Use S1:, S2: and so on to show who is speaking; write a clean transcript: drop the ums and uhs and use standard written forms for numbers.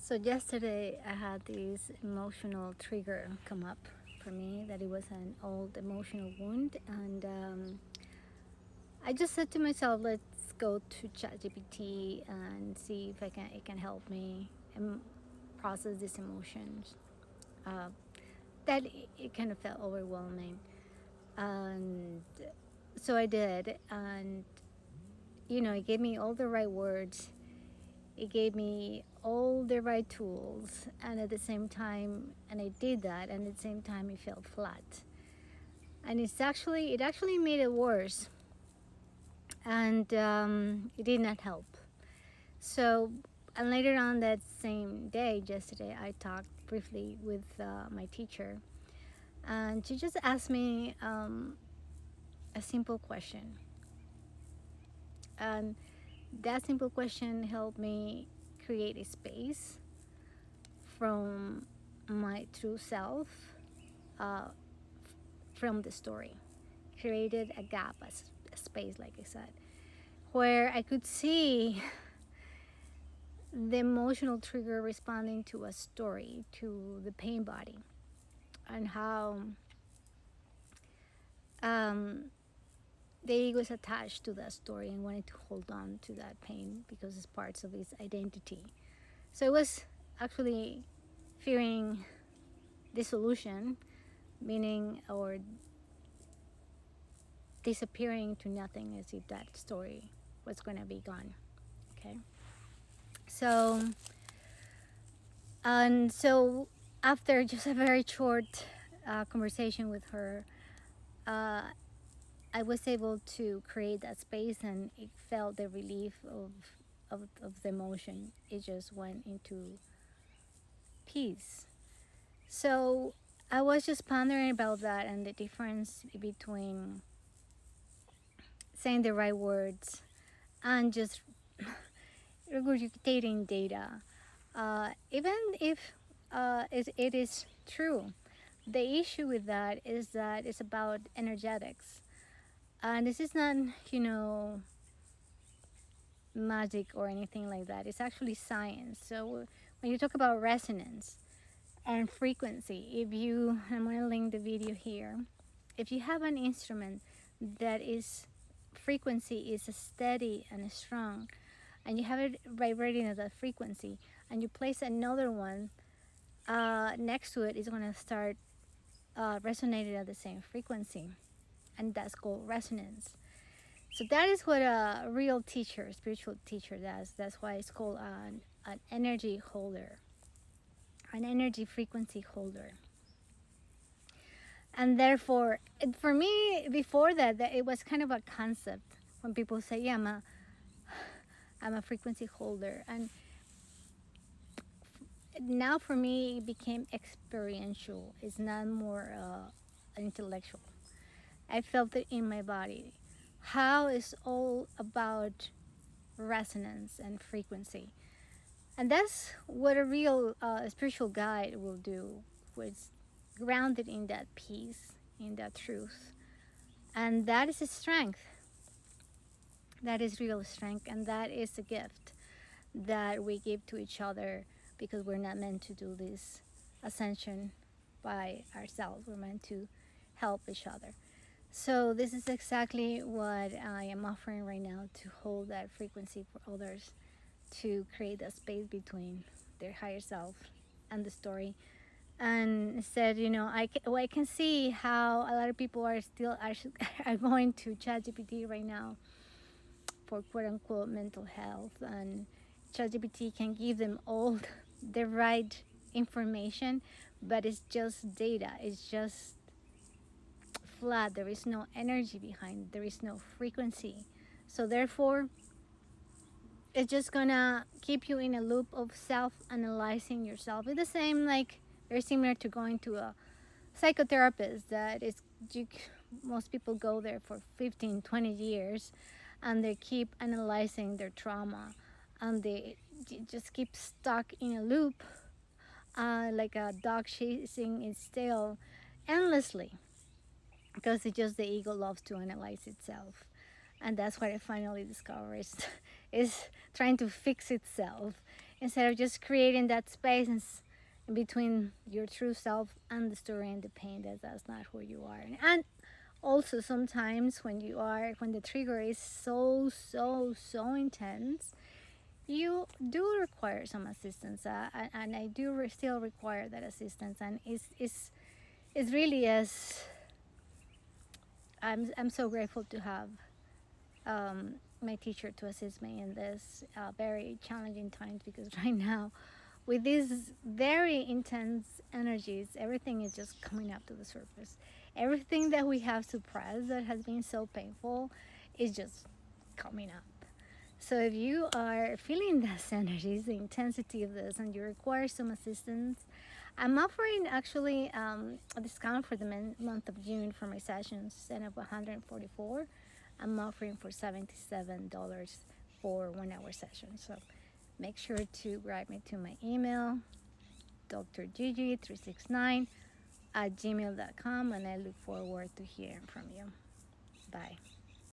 S1: So yesterday I had this emotional trigger come up for me that it was an old emotional wound, and I just said to myself, let's go to Chat GPT and see if it can help me process these emotions. Uh, that it kind of felt overwhelming, and so I did, and it gave me all the right words. It gave me all the right tools, and at the same time, and I did that, and at the same time, it felt flat. And it actually made it worse, and it did not help. So, and later on that same day, yesterday, I talked briefly with my teacher, and she just asked me a simple question, and that simple question helped me create a space from my true self, uh, from the story. Created a gap, a space, like I said, where I could see the emotional trigger responding to a story, to the pain body, and how um, the ego is attached to that story and wanted to hold on to that pain because it's parts of its identity. So it was actually fearing dissolution, meaning or disappearing to nothing, as if that story was going to be gone. Okay. So, and so after just a very short conversation with her, uh, I was able to create that space, and it felt the relief of the emotion. It just went into peace. So I was just pondering about that and the difference between saying the right words and just regurgitating data. Even if it is true, the issue with that is that it's about energetics. And this is not, you know, magic or anything like that. It's actually science. So when you talk about resonance and frequency, I'm going to link the video here. If you have an instrument that is frequency is steady and strong, and you have it vibrating at that frequency, and you place another one next to it, it's going to start resonating at the same frequency, and that's called resonance. So that is what a real teacher, spiritual teacher, does. That's why it's called an energy holder, an energy frequency holder. And therefore, for me, before that, it was kind of a concept when people say, "Yeah, I'm a frequency holder," and now for me, it became experiential. It's not more intellectual. I felt it in my body. How is all about resonance and frequency. And that's what a real spiritual guide will do, was grounded in that peace, in that truth. And that is a strength. That is real strength. And that is a gift that we give to each other, because we're not meant to do this ascension by ourselves. We're meant to help each other. So this is exactly what I am offering right now, to hold that frequency for others, to create a space between their higher self and the story. And instead, I can see how a lot of people are still are going to ChatGPT right now for quote unquote mental health, and ChatGPT can give them all the right information, but it's just data. It's just flat. There is no energy behind. There is no frequency. So therefore, it's just gonna keep you in a loop of self-analyzing yourself. It's the same, like very similar to going to a psychotherapist. That is, you, most people go there for 15, 20 years, and they keep analyzing their trauma, and they just keep stuck in a loop, like a dog chasing its tail endlessly, because it's just the ego loves to analyze itself. And that's what I finally discovered is trying to fix itself instead of just creating that space in between your true self and the story and the pain that's not who you are. And also sometimes when the trigger is so intense, you do require some assistance, and I do still require that assistance, and it's really as I'm so grateful to have my teacher to assist me in this very challenging times, because right now with these very intense energies, everything is just coming up to the surface. Everything that we have suppressed that has been so painful is just coming up. So if you are feeling these energies, the intensity of this, and you require some assistance, I'm offering actually a discount for the month of June for my sessions. Instead of 144, I'm offering for $77 for 1 hour session. So make sure to write me to my email, drgigi369 at gmail.com, and I look forward to hearing from you. Bye.